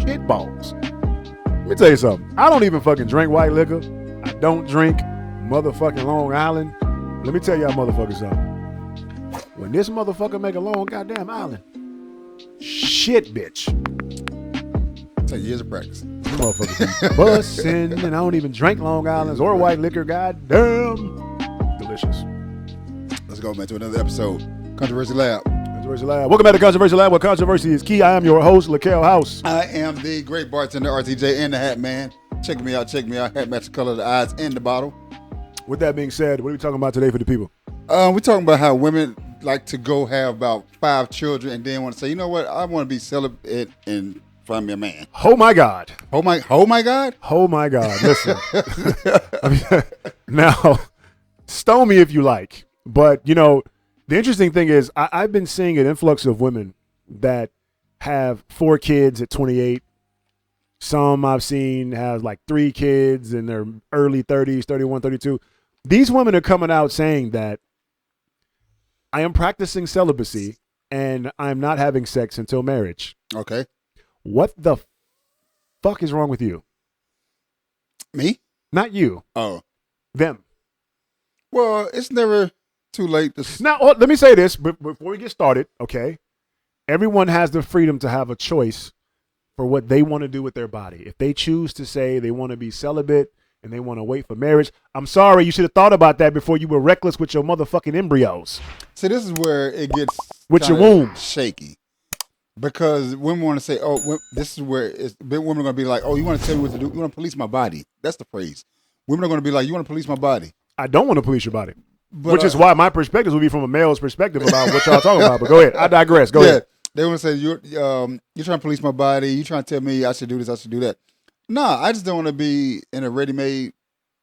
shit balls. Let me tell you something. I don't even fucking drink white liquor. I don't drink motherfucking Long Island. Let me tell y'all motherfuckers something. When this motherfucker make a Long goddamn Island, shit, bitch. Take years of practice. Them motherfuckers be bussin', and I don't even drink Long Islands or white liquor. Goddamn, delicious. Let's go, man, to another episode. Controversy Lab. Controversy Lab. Welcome back to Controversy Lab, where controversy is key. I am your host, LaKel House. I am the great bartender, RTJ, and the Hat Man. Check me out. Hat match the color of the eyes and the bottle. With that being said, what are we talking about today for the people? We're talking about how women like to go have about 5 children and then want to say, you know what, I want to be celibate and find me a man. Oh my God. Oh my God? Oh my God. Listen. Now, stone me if you like. But, you know, the interesting thing is I've been seeing an influx of women that have 4 kids at 28. Some I've seen have like 3 kids in their early 30s, 31, 32. These women are coming out saying that I am practicing celibacy and I'm not having sex until marriage. Okay. What the fuck is wrong with you? Me? Not you. Oh. Them. Well, it's never too late to... Now, let me say this before we get started, okay? Everyone has the freedom to have a choice for what they want to do with their body. If they choose to say they want to be celibate and they want to wait for marriage, I'm sorry, you should have thought about that before you were reckless with your motherfucking embryos. See, this is where it gets with your womb shaky. Because women want to say, oh, this is where women are going to be like, oh, you want to tell me what to do? You want to police my body. That's the phrase. Women are going to be like, you want to police my body. I don't want to police your body. But, which is why my perspectives will be from a male's perspective about what y'all talking about. But go ahead. I digress. Go ahead. They want to say, you're trying to police my body. You're trying to tell me I should do this, I should do that. Nah, I just don't want to be in a ready-made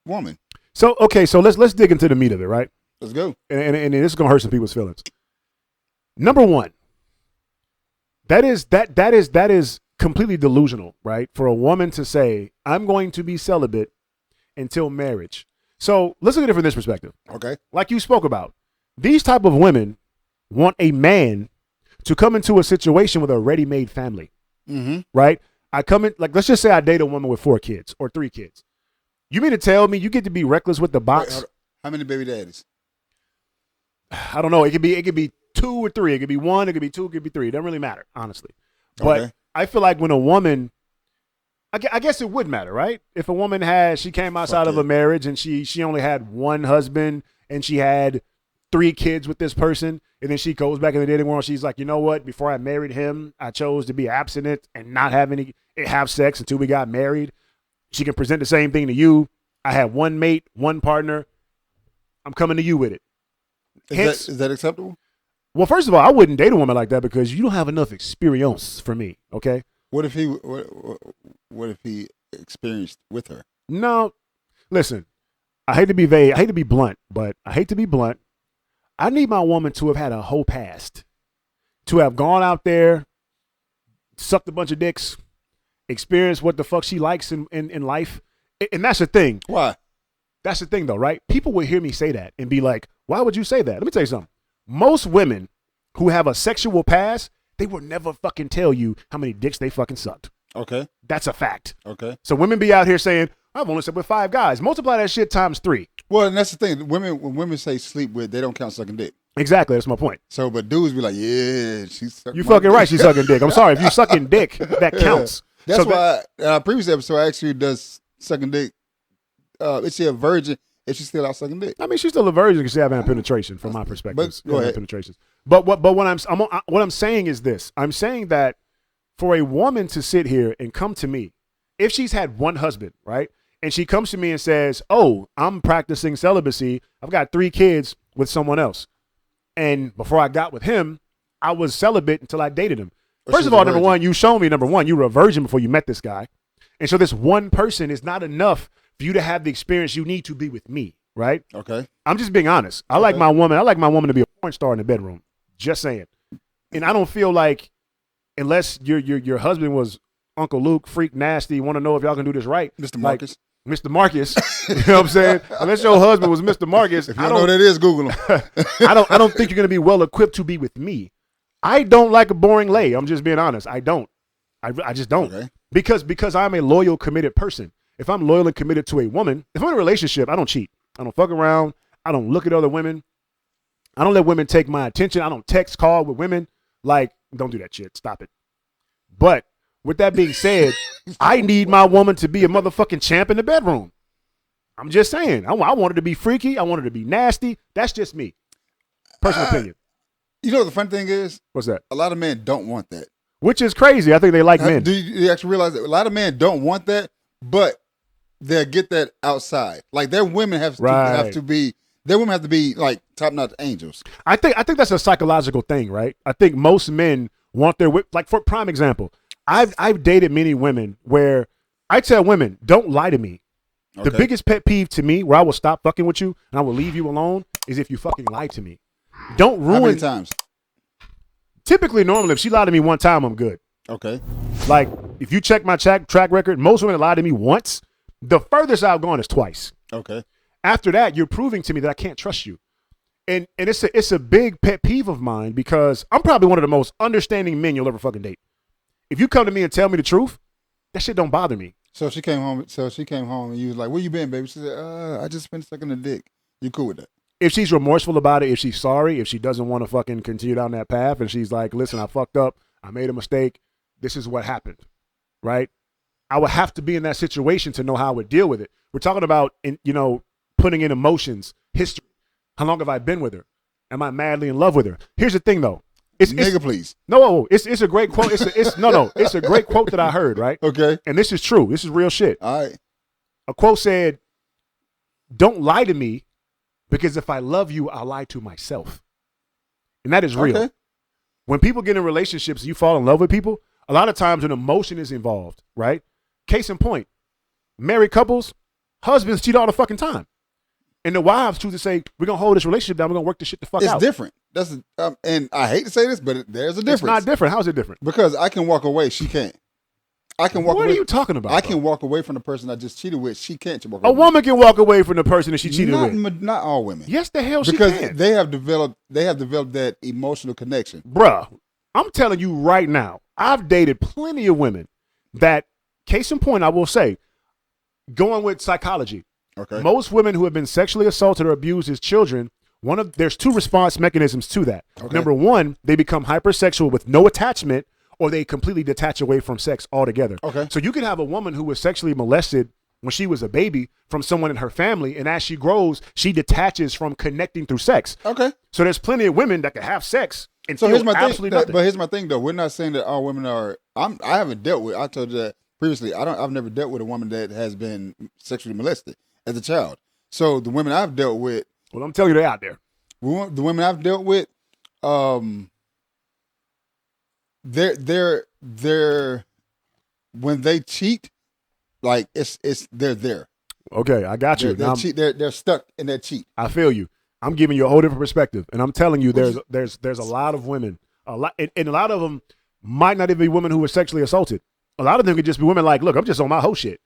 woman. So, okay, so let's dig into the meat of it, right? Let's go. And this is going to hurt some people's feelings. Number one, that is completely delusional, right? For a woman to say, I'm going to be celibate until marriage. So let's look at it from this perspective. Okay. Like you spoke about, these type of women want a man to come into a situation with a ready-made family, right? I come in, like, let's just say I date a woman with 4 kids or 3 kids. You mean to tell me you get to be reckless with the box? Wait, how many baby daddies? I don't know. It could be 2 or 3. It could be 1. It could be 2. It could be 3. It doesn't really matter, honestly. But okay. I feel like when a woman, I guess it would matter, right? If a woman she came outside of a marriage and she only had 1 husband and she had 3 kids with this person, and then she goes back in the dating world. She's like, you know what? Before I married him, I chose to be abstinent and not have sex until we got married. She can present the same thing to you. I had 1 mate, 1 partner. I'm coming to you with it. Is that acceptable? Well, first of all, I wouldn't date a woman like that because you don't have enough experience for me. Okay. What if he experienced with her? No, listen. I hate to be vague. I hate to be blunt, but I need my woman to have had a whole past, to have gone out there, sucked a bunch of dicks, experienced what the fuck she likes in life. And that's the thing. Why? That's the thing, though, right? People would hear me say that and be like, why would you say that? Let me tell you something. Most women who have a sexual past, they will never fucking tell you how many dicks they fucking sucked. Okay. That's a fact. Okay. So women be out here saying, I've only slept with 5 guys. Multiply that shit times 3. Well, and that's the thing. When women say sleep with, they don't count sucking dick. Exactly. That's my point. So, but dudes be like, yeah, she's sucking You fucking dick. right. She's sucking dick. I'm sorry. If you sucking dick, that counts. That's why previous episode actually does sucking dick. Is she a virgin if she's still out sucking dick? I mean, she's still a virgin because she haven't had penetration from my perspective. But go ahead. Penetrations. But what I'm saying is this. I'm saying that for a woman to sit here and come to me, if she's had 1 husband, right? And she comes to me and says, oh, I'm practicing celibacy. I've got 3 kids with someone else. And before I got with him, I was celibate until I dated him. First of all, number one, you showed me, you were a virgin before you met this guy. And so this 1 person is not enough for you to have the experience you need to be with me, right? Okay. I'm just being honest. I like my woman to be a porn star in the bedroom. Just saying. And I don't feel like, unless your husband was Uncle Luke, freak nasty, want to know if y'all can do this right. Mr. Marcus. Mr. Marcus, you know what I'm saying? Unless your husband was Mr. Marcus. If you don't know what that is, Google him. I don't think you're going to be well equipped to be with me. I don't like a boring lay. I'm just being honest. I don't. I just don't. Okay. Because I'm a loyal, committed person. If I'm loyal and committed to a woman, if I'm in a relationship, I don't cheat. I don't fuck around. I don't look at other women. I don't let women take my attention. I don't text, call with women. Like, don't do that shit. Stop it. But with that being said, I need my woman to be a motherfucking champ in the bedroom. I'm just saying. I want her to be freaky. I want her to be nasty. That's just me. Personal opinion. You know what the fun thing is? What's that? A lot of men don't want that. Which is crazy. I think they like men. Do you actually realize that a lot of men don't want that, but they'll get that outside. Like their women have to be like top-notch angels. I think that's a psychological thing, right? I think most men want their, like, for prime example, I've dated many women where I tell women, don't lie to me. Okay. The biggest pet peeve to me where I will stop fucking with you and I will leave you alone is if you fucking lie to me. Don't ruin. How many times? Typically, normally, if she lied to me one time, I'm good. Okay. Like, if you check my track record, most women lie to me once. The furthest I've gone is twice. Okay. After that, you're proving to me that I can't trust you. And it's a big pet peeve of mine because I'm probably one of the most understanding men you'll ever fucking date. If you come to me and tell me the truth, that shit don't bother me. So she came home and you was like, where you been, baby? She said, I just been sucking a dick. You cool with that? If she's remorseful about it, if she's sorry, if she doesn't want to fucking continue down that path, and she's like, listen, I fucked up, I made a mistake, this is what happened, right? I would have to be in that situation to know how I would deal with it. We're talking about, putting in emotions, history. How long have I been with her? Am I madly in love with her? Here's the thing, though. Please. No, it's a great quote. It's a great quote that I heard, right? Okay. And this is true. This is real shit. All right. A quote said, don't lie to me, because if I love you, I'll lie to myself. And that is real. Okay. When people get in relationships, you fall in love with people, a lot of times an emotion is involved, right? Case in point, married couples, husbands cheat all the fucking time. And the wives choose to say, we're going to hold this relationship down, we're going to work this shit the fuck out. It's different. And I hate to say this, but there's a difference. It's not different. How's it different? Because I can walk away, she can't. What are you talking about? I can walk away from the person I just cheated with. She can't walk away. A woman can walk away from the person that she cheated with. Not all women. Yes, the hell she can. Because they have developed that emotional connection. Bruh, I'm telling you right now, I've dated plenty of women that, case in point, I will say, going with psychology. Okay. Most women who have been sexually assaulted or abused as children, there's two response mechanisms to that. Okay. Number one, they become hypersexual with no attachment, or they completely detach away from sex altogether. Okay. So you can have a woman who was sexually molested when she was a baby from someone in her family, and as she grows, she detaches from connecting through sex. Okay. So there's plenty of women that can have sex and so feel here's my absolutely thing, nothing. But here's my thing, though. We're not saying that all women are. I haven't dealt with. I told you that previously. I've never dealt with a woman that has been sexually molested as a child. So the women I've dealt with. Well, I'm telling you, they're out there. The women I've dealt with, they're when they cheat, like they're there. Okay, I got you. They're stuck in that cheat. I feel you. I'm giving you a whole different perspective, and I'm telling you, there's a lot of women, and a lot of them might not even be women who were sexually assaulted. A lot of them could just be women like, look, I'm just on my whole shit.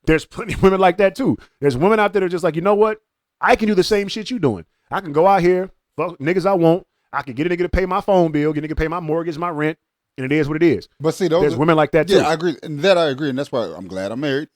There's plenty of women like that too. There's women out there that are just like, you know what? I can do the same shit you doing. I can go out here, fuck niggas I want. I can get a nigga to pay my phone bill, get a nigga to pay my mortgage, my rent, and it is what it is. But see, there's women like that too. Yeah, I agree. And I agree, and that's why I'm glad I'm married.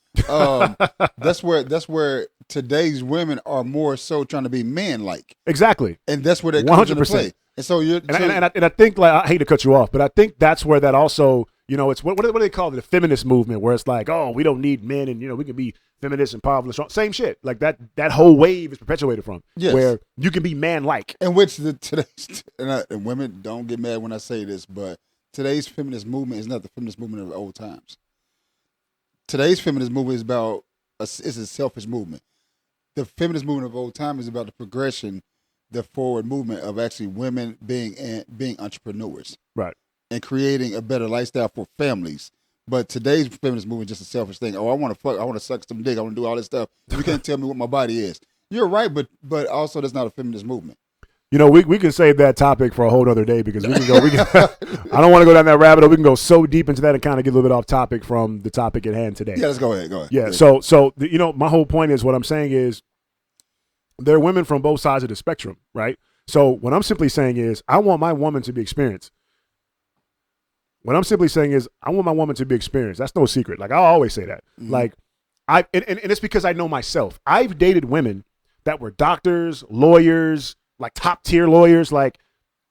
That's where today's women are more so trying to be man-like. Exactly. And that's where that comes into play. And so I think, like, I hate to cut you off, but I think that's where that also, it's what do they call it? The feminist movement, where it's like, oh, we don't need men, and we can be feminist and powerful and strong. Same shit. Like that whole wave is perpetuated from. Yes. Where you can be man-like. And which today's and women don't get mad when I say this, but today's feminist movement is not the feminist movement of the old times. Today's feminist movement is about it's a selfish movement. The feminist movement of old time is about the progression, the forward movement of actually women being entrepreneurs, right, and creating a better lifestyle for families. But today's feminist movement is just a selfish thing. Oh, I want to fuck, I want to suck some dick, I want to do all this stuff. You can't tell me what my body is. You're right, but also that's not a feminist movement. We can save that topic for a whole other day because I don't want to go down that rabbit hole. We can go so deep into that and kind of get a little bit off topic from the topic at hand today. Yeah, let's go ahead. Yeah, so my whole point is, what I'm saying is there are women from both sides of the spectrum, right? So what I'm simply saying is I want my woman to be experienced. What I'm simply saying is I want my woman to be experienced. That's no secret. Like I always say that. Mm-hmm. Like and it's because I know myself. I've dated women that were doctors, lawyers, like top tier lawyers. Like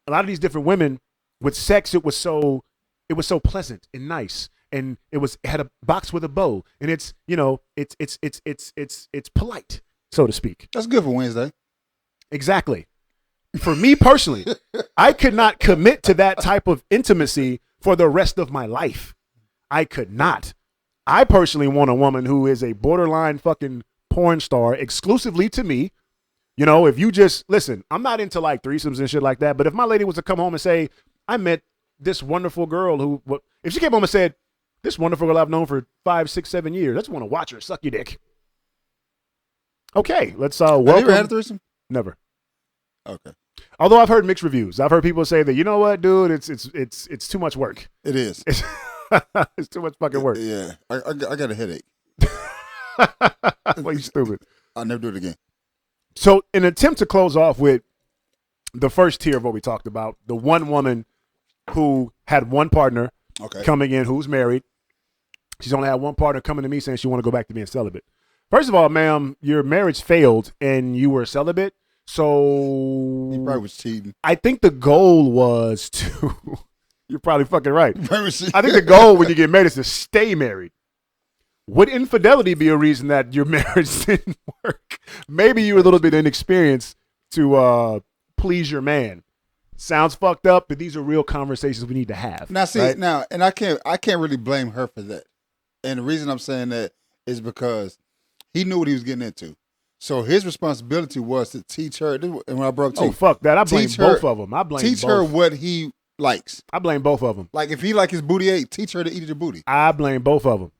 a lot of these different women with sex, it was so pleasant and nice. And it had a box with a bow, and it's polite, so to speak. That's good for Wednesday. Exactly. For me personally, I could not commit to that type of intimacy for the rest of my life. I could not. I personally want a woman who is a borderline fucking porn star exclusively to me. You know, if you just listen, I'm not into like threesomes and shit like that. But if my lady was to come home and say, I met this wonderful girl if she came home and said, this wonderful girl I've known for 5, 6, 7 years, I just want to watch her suck your dick. Okay, let's welcome. Have you ever had a threesome? Never. Okay. Although I've heard mixed reviews. I've heard people say that, you know what, dude, it's too much work. It is. It's too much fucking work. Yeah. I got a headache. Well, you stupid. I'll never do it again. So in an attempt to close off with the first tier of what we talked about, the one woman who had one partner coming in who's married. She's only had one partner coming to me saying she want to go back to being celibate. First of all, ma'am, your marriage failed and you were celibate. So he probably was cheating. I think the goal was to you're probably fucking right. I think the goal when you get married is to stay married. Would infidelity be a reason that your marriage didn't work? Maybe you were a little bit inexperienced to please your man. Sounds fucked up, but these are real conversations we need to have. Now, see, right? and I can't really blame her for that. And the reason I'm saying that is because he knew what he was getting into. So his responsibility was to teach her. And when I broke teeth, fuck that! I blame both of them. Teach her what he likes. I blame both of them. Like if he like his booty ate, teach her to eat your booty. I blame both of them.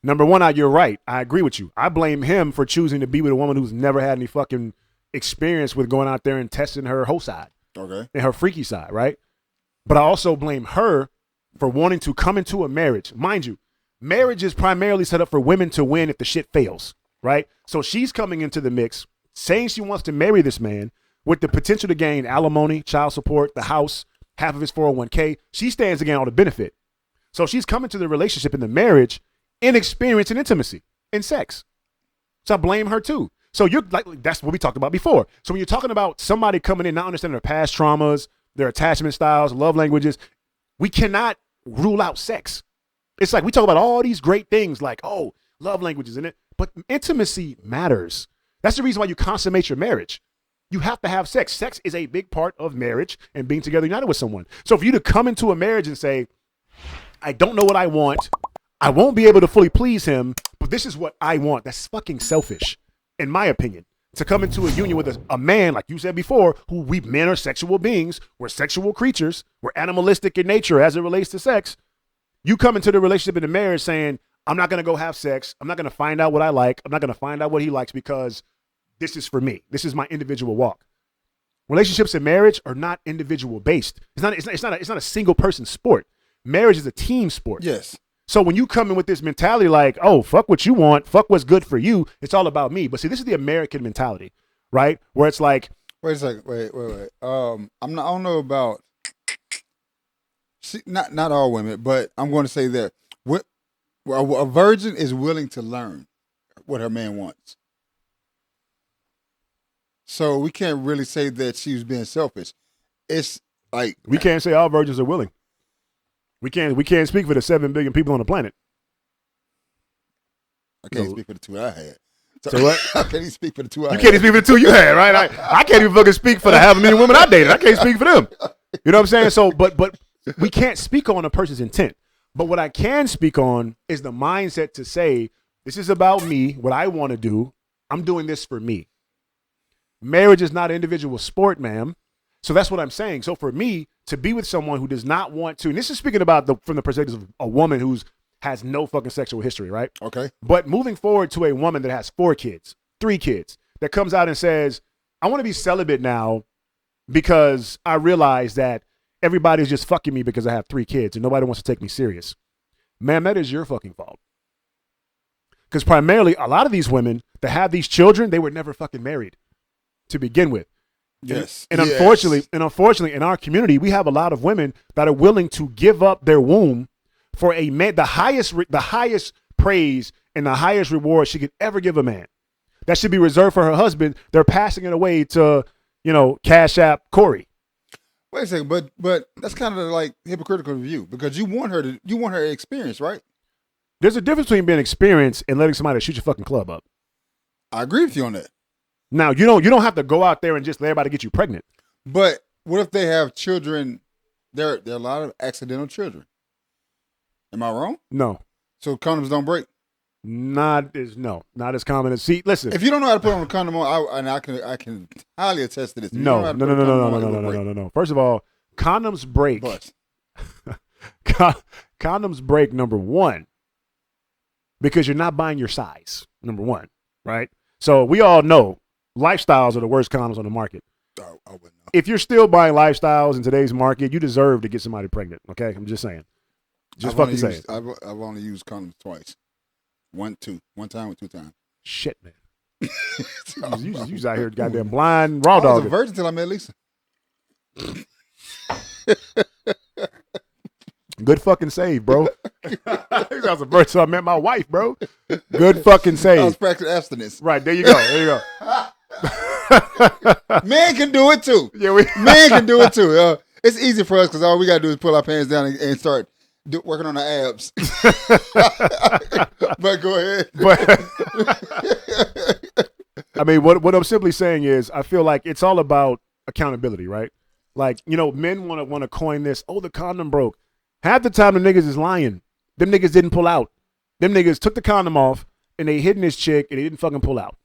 Number one, you're right. I agree with you. I blame him for choosing to be with a woman who's never had any fucking experience with going out there and testing her whole side. Okay. And her freaky side, right? But I also blame her for wanting to come into a marriage. Mind you, marriage is primarily set up for women to win if the shit fails, right? So she's coming into the mix saying she wants to marry this man with the potential to gain alimony, child support, the house, half of his 401k. She stands to gain all the benefit. So she's coming to the relationship in the marriage inexperienced in intimacy, in sex. So I blame her too. So you're like, that's what we talked about before. So when you're talking about somebody coming in, not understanding their past traumas, their attachment styles, love languages, we cannot rule out sex. It's like we talk about all these great things like, oh, love languages in it, but intimacy matters. That's the reason why you consummate your marriage. You have to have sex. Sex is a big part of marriage and being together united with someone. So for you to come into a marriage and say, I don't know what I want, I won't be able to fully please him, but this is what I want. That's fucking selfish, in my opinion. To come into a union with a man, like you said before, who men are sexual beings, we're sexual creatures, we're animalistic in nature as it relates to sex. You come into the relationship in the marriage saying, I'm not going to go have sex. I'm not going to find out what I like. I'm not going to find out what he likes because this is for me. This is my individual walk. Relationships in marriage are not individual based. It's not a single person sport. Marriage is a team sport. Yes. So when you come in with this mentality like, oh, fuck what you want, fuck what's good for you, it's all about me. But see, this is the American mentality, right? Where it's like, wait a second, wait. I don't know about, not all women, but I'm going to say that a virgin is willing to learn what her man wants. So we can't really say that she was being selfish. It's like we can't say all virgins are willing. We can't speak for the 7 billion people on the planet. I can't speak for the 2 I had. So what? I can't even speak for the 2 I had. You can't even speak for the 2 you had, right? I can't even fucking speak for the 500,000 women I dated. I can't speak for them. You know what I'm saying? So, but we can't speak on a person's intent. But what I can speak on is the mindset to say, this is about me, what I want to do. I'm doing this for me. Marriage is not an individual sport, ma'am. So that's what I'm saying. So for me to be with someone who does not want to, and this is speaking about from the perspective of a woman who has no fucking sexual history, right? Okay. But moving forward to a woman that has 4 kids, 3 kids, that comes out and says, I want to be celibate now because I realize that everybody's just fucking me because I have 3 kids and nobody wants to take me serious. Man, that is your fucking fault. Because primarily, a lot of these women that have these children, they were never fucking married to begin with. Yes. And unfortunately, in our community, we have a lot of women that are willing to give up their womb for a man. The highest praise and the highest reward she could ever give a man. That should be reserved for her husband. They're passing it away to, Cash App Corey. Wait a second, but that's kind of like hypocritical view because you want her experience, right? There's a difference between being experienced and letting somebody shoot your fucking club up. I agree with you on that. Now you don't have to go out there and just let everybody get you pregnant. But what if they have children? There are a lot of accidental children. Am I wrong? No. So condoms don't break. Not as common as. See, listen. If you don't know how to put on a condom, I can highly attest to this. No. First of all, condoms break. Condoms break. Number one, because you're not buying your size. Number one, right? So we all know lifestyles are the worst condoms on the market. I wouldn't know. If you're still buying lifestyles in today's market, you deserve to get somebody pregnant. Okay, I'm just saying. I've only used condoms twice. One time or 2 times. Shit, man. you was out here goddamn blind raw dog. I was a virgin until I met Lisa. Good fucking save, bro. I was a virgin until I met my wife, bro. Good fucking save. I was practicing abstinence. Right, there you go. Man can do it too. Yeah, man can do it too. It's easy for us because all we gotta do is pull our pants down and start working on the abs. But go ahead. I mean, what I'm simply saying is I feel like it's all about accountability, right? Like, men want to coin this, the condom broke. Half the time the niggas is lying. Them niggas didn't pull out. Them niggas took the condom off and they hitting this chick and they didn't fucking pull out.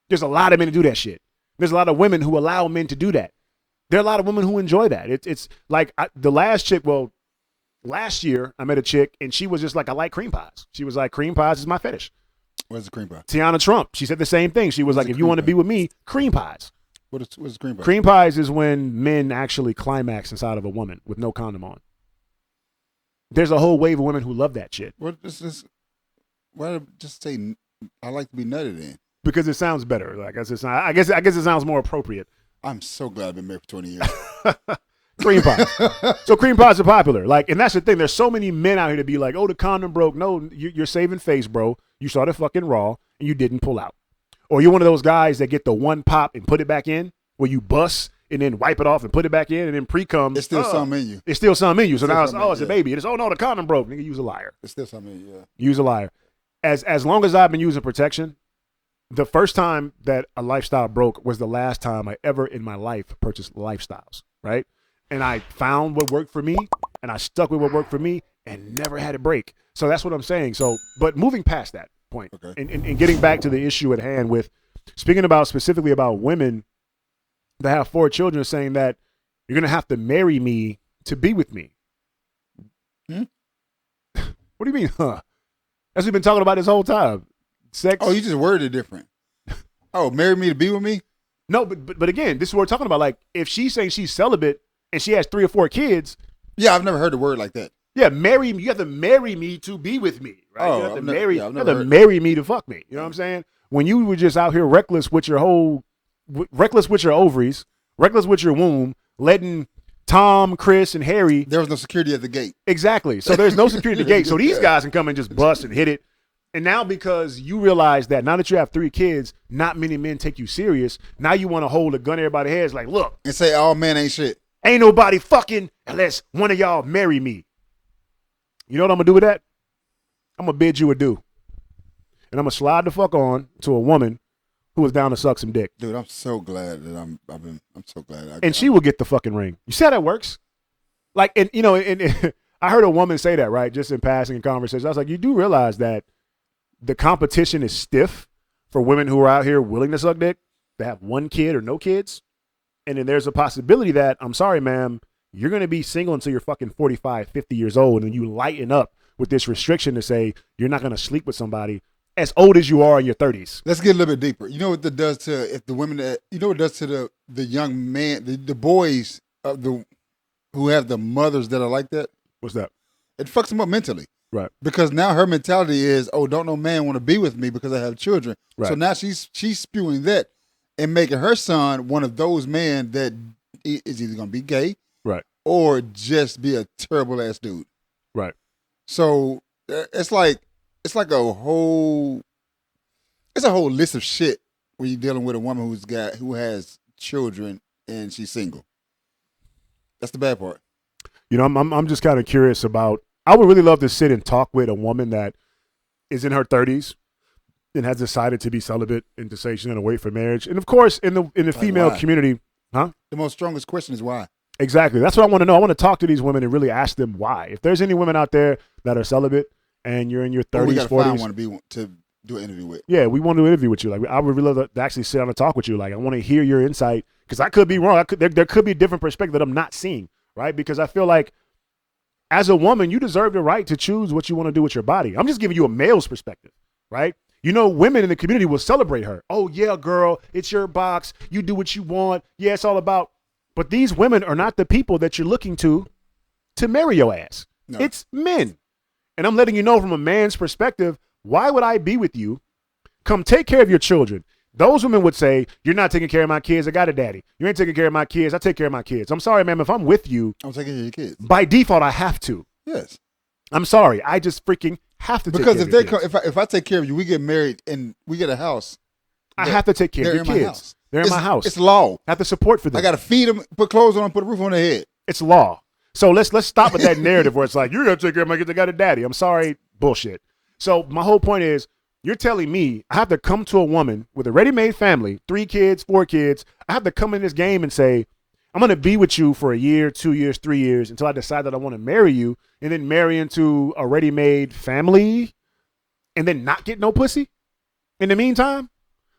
There's a lot of men to do that shit. There's a lot of women who allow men to do that. There are a lot of women who enjoy that. It's like the last chick, last year, I met a chick, and she was just like, I like cream pies. She was like, cream pies is my fetish. What's the cream pie? Tiana Trump. She said the same thing. She was like, if you want to be with me, cream pies. What's cream pie? Cream pies is when men actually climax inside of a woman with no condom on. There's a whole wave of women who love that shit. What is this? Why just say I like to be nutted in? Because it sounds better. I guess it sounds more appropriate. I'm so glad I've been married for 20 years. Cream pies. So cream pies are popular. And that's the thing. There's so many men out here to be like, the condom broke. No, you're saving face, bro. You started fucking raw and you didn't pull out. Or you're one of those guys that get the one pop and put it back in, where you bust and then wipe it off and put it back in and then pre-cum. It's still something in you. It's still something in you. So now it's a baby. It's, no, the condom broke. Nigga, use a liar. It's still something in you, yeah. Use a liar. As long as I've been using protection, the first time that a lifestyle broke was the last time I ever in my life purchased lifestyles, right? And I found what worked for me, and I stuck with what worked for me, and never had it break. So that's what I'm saying. So, but moving past that point, okay, and getting back to the issue at hand with speaking specifically about women that have 4 children, saying that you're going to have to marry me to be with me. What do you mean, huh? That's what we've been talking about this whole time. Sex. Oh, you just worded it different. Oh, marry me to be with me? No, but again, this is what we're talking about. Like, if she's saying she's celibate and she has 3 or 4 kids. Yeah, I've never heard a word like that. Yeah, marry me. You have to marry me to be with me, right? Oh, you have to marry me to fuck me. You know what I'm saying? When you were just out here reckless with your ovaries, reckless with your womb, letting Tom, Chris, and Harry. There was no security at the gate. Exactly. So there's no security at the gate. So these guys can come and just bust and hit it. And now because you realize that now that you have 3 kids, not many men take you serious. Now you want to hold a gun to everybody's heads like, look. And say all men ain't shit. Ain't nobody fucking unless one of y'all marry me. You know what I'm going to do with that? I'm going to bid you adieu. And I'm going to slide the fuck on to a woman who was down to suck some dick. Dude, I'm so glad that I'm so glad. And she will get the fucking ring. You see how that works? Like, and I heard a woman say that, right? Just in passing in conversation. I was like, you do realize that the competition is stiff for women who are out here willing to suck dick, to have 1 kid or no kids. And then there's a possibility that, I'm sorry, ma'am, you're going to be single until you're fucking 45, 50 years old. And you lighten up with this restriction to say you're not going to sleep with somebody as old as you are in your 30s. Let's get a little bit deeper. You know what that does to the young man, the boys who have the mothers that are like that? What's that? It fucks them up mentally. Right. Because now her mentality is, don't no man want to be with me because I have children. Right. So now she's spewing that. and making her son one of those men that is either going to be gay, right, or just be a terrible ass dude. right. So it's like a whole list of shit when you're dealing with a woman who has children and she's single. That's the bad part. You know, I'm just kind of curious about. I would really love to sit and talk with a woman that is in her 30s and has decided to be celibate and to say she's going to wait for marriage. And of course, in the female community, huh? The most strongest question is why. Exactly. That's what I want to know. I want to talk to these women and really ask them why. If there's any women out there that are celibate and you're in your 30s, we gotta 40s, find one to do an interview with. Yeah, we want to interview with you. Like, I would really love to actually sit down and talk with you. Like, I want to hear your insight because I could be wrong. There could be a different perspective that I'm not seeing, right? Because I feel like as a woman, you deserve the right to choose what you want to do with your body. I'm just giving you a male's perspective, right? You know, women in the community will celebrate her. Oh, yeah, girl, it's your box. You do what you want. Yeah, it's all about. But these women are not the people that you're looking to marry your ass. No. It's men. And I'm letting you know from a man's perspective, why would I be with you? Come take care of your children. Those women would say, you're not taking care of my kids. I got a daddy. You ain't taking care of my kids. I take care of my kids. I'm sorry, ma'am. If I'm with you, I'm taking care of your kids. By default, I have to. Yes. I'm sorry. I just freaking have to take care of your kids. If I take care of you, we get married and we get a house. I have to take care of your kids. They're in my house. It's law. I have to support for them. I got to feed them, put clothes on them, put a roof on their head. It's law. So let's stop with that narrative where it's like, you're going to take care of my kids. I got a daddy. I'm sorry. Bullshit. So my whole point is, you're telling me I have to come to a woman with a ready-made family, 3 kids, 4 kids. I have to come in this game and say, I'm going to be with you for a year, 2 years, 3 years until I decide that I want to marry you and then marry into a ready-made family and then not get no pussy in the meantime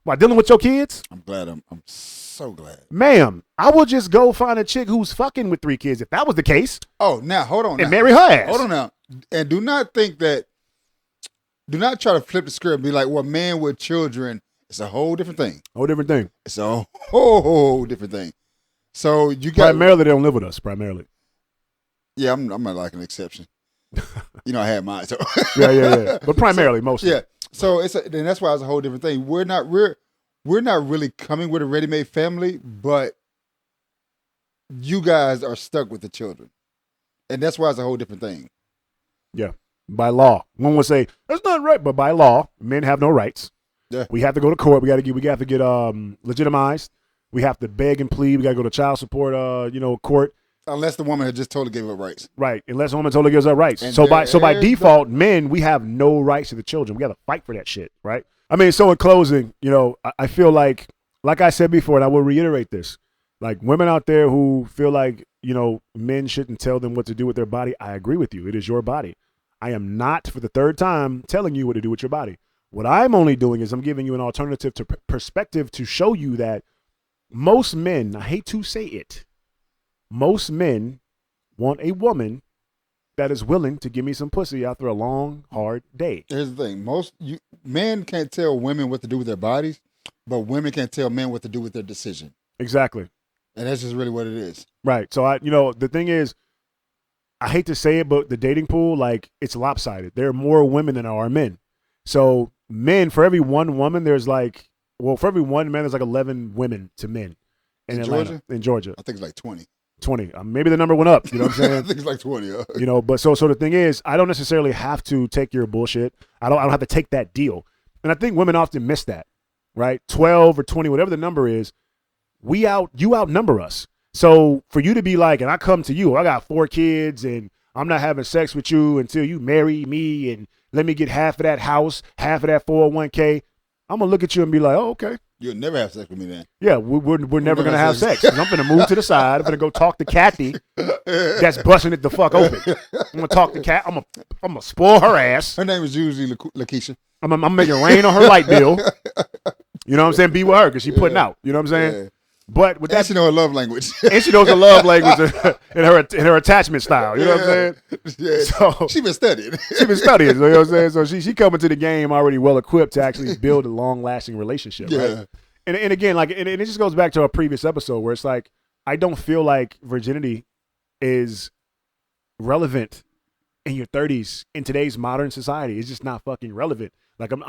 while dealing with your kids? I'm glad. I'm so glad. Ma'am, I will just go find a chick who's fucking with 3 kids if that was the case. Oh, now, hold on. And marry her ass. Hold on now. And do not try to flip the script and be like, well, man with children, it's a whole different thing. Whole different thing. It's a whole different thing. So you got primarily they don't live with us. Primarily. Yeah, I'm not like an exception. You know, I had mine. So. yeah. But primarily, mostly. Yeah. So then that's why it's a whole different thing. We're not really coming with a ready-made family, but you guys are stuck with the children, and that's why it's a whole different thing. Yeah. By law, one would say that's not right, but by law, men have no rights. Yeah. We have to go to court. We have to get legitimized. We have to beg and plead. We got to go to child support, court. Unless the woman had just totally gave up rights. Unless the woman totally gives up rights. And so by default, men, we have no rights to the children. We got to fight for that shit, right? I mean, so in closing, I feel like I said before, and I will reiterate this, like women out there who feel like, men shouldn't tell them what to do with their body. I agree with you. It is your body. I am not, for the third time, telling you what to do with your body. What I'm only doing is I'm giving you an alternative to perspective to show you that most men, I hate to say it, most men want a woman that is willing to give me some pussy after a long, hard day. Here's the thing. Men can't tell women what to do with their bodies, but women can't tell men what to do with their decision. Exactly. And that's just really what it is. Right. So, the thing is, I hate to say it, but the dating pool, like, it's lopsided. There are more women than there are men. So men, for every one woman, for every one man, there's like 11 women to men in Atlanta, Georgia? In Georgia. I think it's like 20. 20. Maybe the number went up. You know what I'm saying? I think it's like 20. But so the thing is, I don't necessarily have to take your bullshit. I don't have to take that deal. And I think women often miss that, right? 12 or 20, whatever the number is, you outnumber us. So for you to be like, and I come to you, I got 4 kids and I'm not having sex with you until you marry me and let me get half of that house, half of that 401k. I'm going to look at you and be like, oh, okay. You'll never have sex with me then. Yeah, we're never going to have sex. I'm going to move to the side. I'm going to go talk to Kathy that's busting it the fuck open. I'm going to talk to Kat. I'm going to spoil her ass. Her name is usually Lakeisha. I'm making rain on her light bill. You know what I'm saying? Be with her because she's putting out. You know what I'm saying? Yeah. But with that, she knows her love language. And she knows her love language in her attachment style. You know what I'm saying? Yeah. So she been studying. She been studying. You know what I'm saying? So she coming to the game already well equipped to actually build a long lasting relationship. Yeah. Right? And again, and it just goes back to our previous episode where it's like I don't feel like virginity is relevant in your 30s in today's modern society. It's just not fucking relevant. Like I'm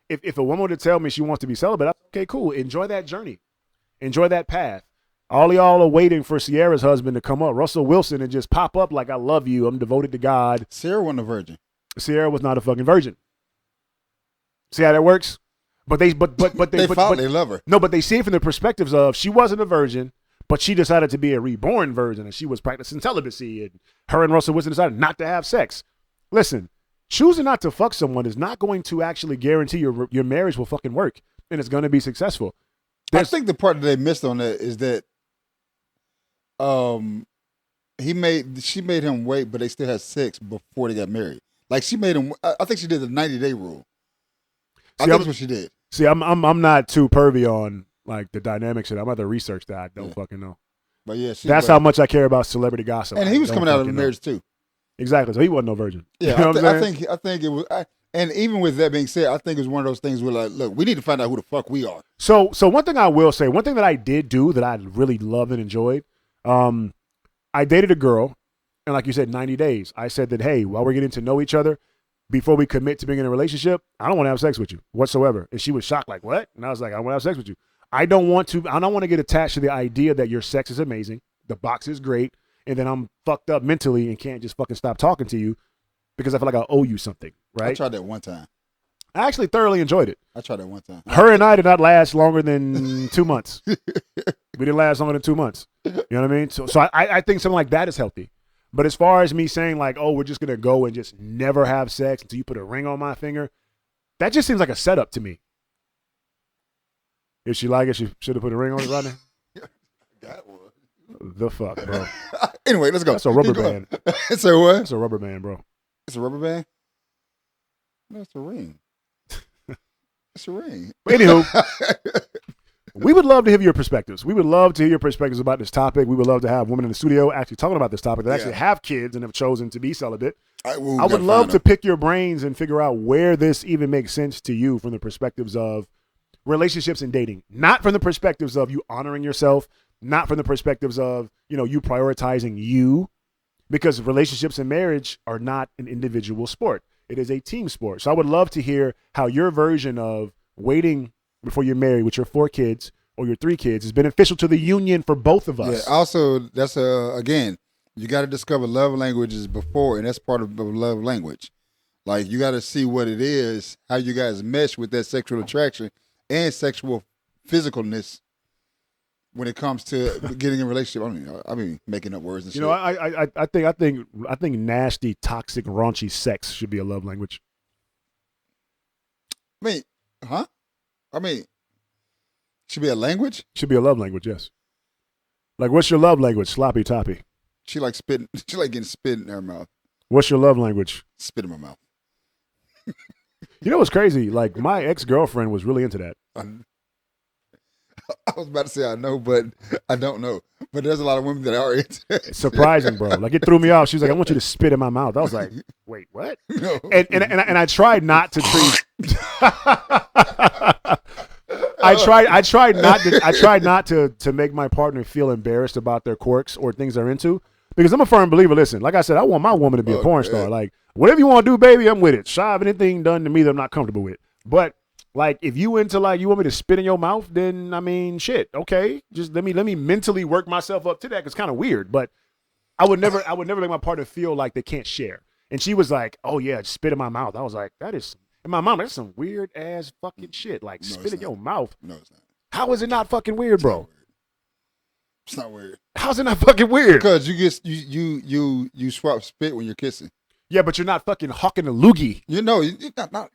if a woman were to tell me she wants to be celibate, okay, cool, enjoy that journey. Enjoy that path. All y'all are waiting for Sierra's husband to come up, Russell Wilson, and just pop up like, I love you. I'm devoted to God. Sierra wasn't a virgin. Sierra was not a fucking virgin. See how that works? But they love her. No, but they see it from the perspectives of she wasn't a virgin, but she decided to be a reborn virgin, and she was practicing celibacy, and her and Russell Wilson decided not to have sex. Listen, choosing not to fuck someone is not going to actually guarantee your marriage will fucking work, and it's going to be successful. I think the part that they missed on that is that she made him wait, but they still had sex before they got married. Like she made him. I think she did the 90-day rule. I think that's what she did. See, I'm not too pervy on like the dynamics of it. I'm about to research that. I don't fucking know. But yeah, that's how much I care about celebrity gossip. And he was coming out of a marriage too. Exactly. So he wasn't no virgin. Yeah, you know I think it was. And even with that being said, I think it was one of those things where like, look, we need to find out who the fuck we are. So one thing I will say, one thing that I did do that I really loved and enjoyed, I dated a girl, and like you said, 90 days. I said that, hey, while we're getting to know each other, before we commit to being in a relationship, I don't want to have sex with you whatsoever. And she was shocked, like, what? And I was like, I don't want to have sex with you. I don't want to get attached to the idea that your sex is amazing, the box is great, and then I'm fucked up mentally and can't just fucking stop talking to you because I feel like I owe you something, right? I tried that one time. I actually thoroughly enjoyed it. I tried that one time. Her and I did not last longer than 2 months. We didn't last longer than 2 months. You know what I mean? So I think something like that is healthy. But as far as me saying like, oh, we're just going to go and just never have sex until you put a ring on my finger, that just seems like a setup to me. If she like it, she should have put a ring on it, Rodney. That one. The fuck, bro. Anyway, let's go. That's a rubber band. It's a what? That's a rubber band, bro. It's a rubber band? No, it's a ring. It's a ring. But anywho, we would love to hear your perspectives. We would love to hear your perspectives about this topic. We would love to have women in the studio actually talking about this topic that actually have kids and have chosen to be celibate. I would love to pick your brains and figure out where this even makes sense to you from the perspectives of relationships and dating, not from the perspectives of you honoring yourself, not from the perspectives of, you prioritizing you, because relationships and marriage are not an individual sport. It is a team sport. So I would love to hear how your version of waiting before you're married with your 4 kids or your 3 kids is beneficial to the union for both of us. Yeah, also, that's again, you got to discover love languages before, and that's part of the love language. Like, you got to see what it is, how you guys mesh with that sexual attraction and sexual physicalness when it comes to getting in a relationship. I mean, making up words and shit. I think nasty, toxic, raunchy sex should be a love language. Should be a language? Should be a love language, yes. Like, what's your love language? Sloppy toppy. She like spitting. She like getting spit in her mouth. What's your love language? Spit in my mouth. You know what's crazy? Like, my ex-girlfriend was really into that. I was about to say I know, but I don't know. But there's a lot of women that are into it. It's surprising, bro. Like, it threw me off. She was like, I want you to spit in my mouth. I was like, wait, what? No. And I tried not to treat I tried not to make my partner feel embarrassed about their quirks or things they're into. Because I'm a firm believer. Listen, like I said, I want my woman to be a porn star. Like, whatever you want to do, baby, I'm with it. Shy of anything done to me that I'm not comfortable with. But like, if you into like you want me to spit in your mouth, then I mean, shit, okay. Just let me mentally work myself up to that. 'Cause it's kind of weird, but I would never make my partner feel like they can't share. And she was like, "Oh yeah, spit in my mouth." I was like, "That is," in my mom, that's some weird ass fucking shit. Like, spit in your mouth. No, it's not. How is it not fucking weird, bro? It's not weird. How's it not fucking weird? Because you swap spit when you're kissing. Yeah, but you're not fucking hawking a loogie. You know,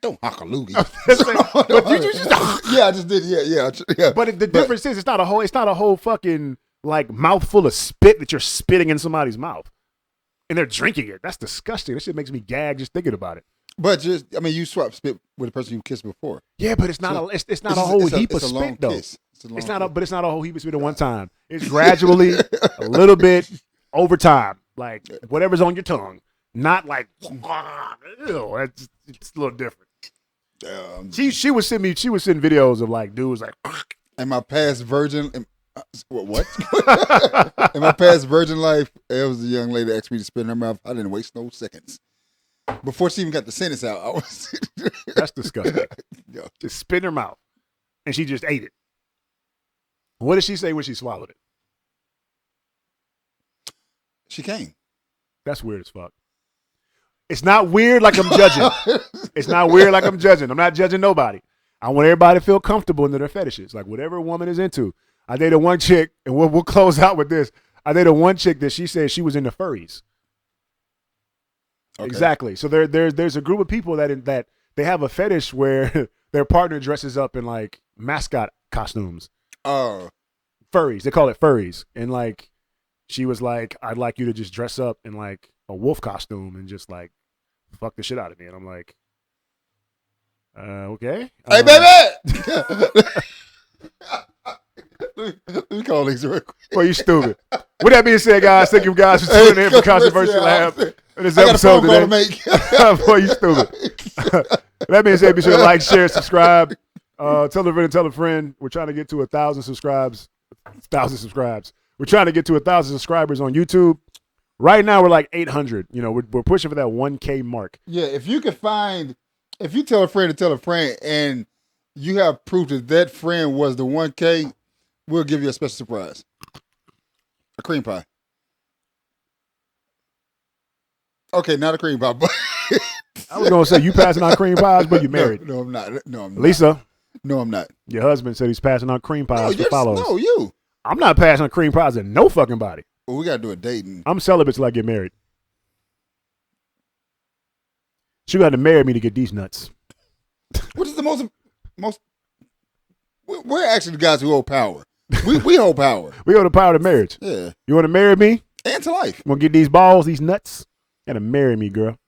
don't hawk a loogie. But you just yeah, I just did. Yeah. But the difference is, it's not a whole fucking like mouthful of spit that you're spitting in somebody's mouth, and they're drinking it. That's disgusting. That shit makes me gag just thinking about it. But you swap spit with the person you kissed before. Yeah, but it's not a whole heap of spit though. But it's not a whole heap of spit at one time. It's gradually a little bit over time, like whatever's on your tongue. Not like, ew, it's a little different. She would send videos of like dudes like. In my past virgin, what? In my past virgin life, there was a young lady that asked me to spit in her mouth. I didn't waste no seconds. Before she even got the sentence out, I was. That's disgusting. Just spit in her mouth, and she just ate it. What did she say when she swallowed it? She came. That's weird as fuck. It's not weird like I'm judging. It's not weird like I'm judging. I'm not judging nobody. I want everybody to feel comfortable in their fetishes, like whatever a woman is into. I dated one chick, and we'll close out with this. I dated one chick that she said she was into furries. Okay. Exactly. So there's a group of people that they have a fetish where their partner dresses up in like mascot costumes. Oh. Furries. They call it furries. And like she was like, I'd like you to just dress up in like a wolf costume and just like fuck the shit out of me. And I'm like, okay. Hey, baby! Let me call these real quick. Well, you stupid. With that being said, guys, thank you guys for tuning in for Controversial Lab. In this episode today. Boy, you stupid. That being said, be sure to like, share, subscribe. Tell a friend, tell a friend. We're trying to get to 1,000 subscribes. 1,000 subscribes. We're trying to get to 1,000 subscribers on YouTube. Right now, we're like 800. You know, we're pushing for that 1K mark. Yeah, if you tell a friend to tell a friend, and you have proof that friend was the 1K, we'll give you a special surprise. A cream pie. Okay, not a cream pie, but I was gonna say you passing out cream pies, but you married. No, I'm not. No, I'm not. Lisa. No, I'm not. Your husband said he's passing out cream pies for followers. No, you. I'm not passing out cream pies to no fucking body. Well, we gotta do a dating. I'm celibate till I get married. She got to marry me to get these nuts. What is the most? We're actually the guys who hold power. We hold power. We hold the power to marriage. Yeah. You want to marry me? And to life. Want to get these balls, these nuts? You got to marry me, girl.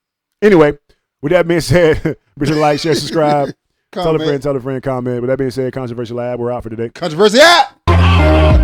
Anyway, with that being said, be sure to like, share, subscribe. Tell a friend, comment. With that being said, Controversial Lab, we're out for today. Controversy out!